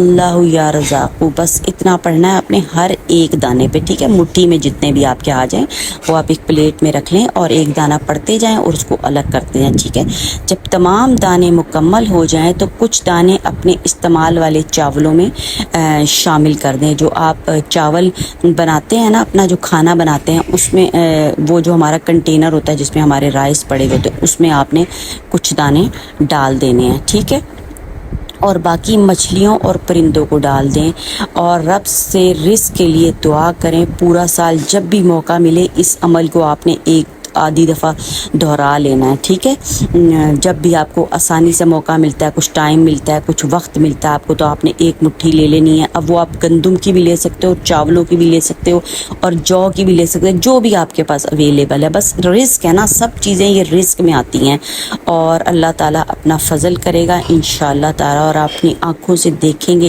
اللہ یا رزاقو، بس اتنا پڑھنا ہے اپنے ہر ایک دانے پہ، ٹھیک ہے؟ مٹھی میں جتنے بھی آپ کے آ جائیں وہ آپ ایک پلیٹ میں رکھ لیں اور ایک دانہ پڑھتے جائیں اور اس کو الگ کرتے جائیں، ٹھیک ہے؟ جب تمام دانے مکمل ہو جائیں تو کچھ دانے اپنے استعمال والے چاولوں میں شامل کر دیں۔ جو آپ چاول بناتے ہیں نا، اپنا جو کھانا بناتے ہیں اس میں وہ جو ہمارا کنٹینر ہوتا ہے جس میں ہمارے رائس پڑے ہوتے ہیں، اس میں آپ نے کچھ دانے ڈال دینے ہیں، ٹھیک ہے؟ اور باقی مچھلیوں اور پرندوں کو ڈال دیں اور رب سے رزق کے لیے دعا کریں۔ پورا سال جب بھی موقع ملے اس عمل کو آپ نے ایک آدھی دفعہ دہرا لینا ہے، ٹھیک ہے؟ جب بھی آپ کو آسانی سے موقع ملتا ہے، کچھ ٹائم ملتا ہے، کچھ وقت ملتا ہے آپ کو، تو آپ نے ایک مٹھی لے لینی ہے۔ اب وہ آپ گندم کی بھی لے سکتے ہو، چاولوں کی بھی لے سکتے ہو اور جو کی بھی لے سکتے ہو، جو بھی آپ کے پاس اویلیبل ہے۔ بس رزق ہے نا، سب چیزیں یہ رزق میں آتی ہیں اور اللہ تعالیٰ اپنا فضل کرے گا انشاءاللہ تعالیٰ، اور آپ اپنی آنکھوں سے دیکھیں گے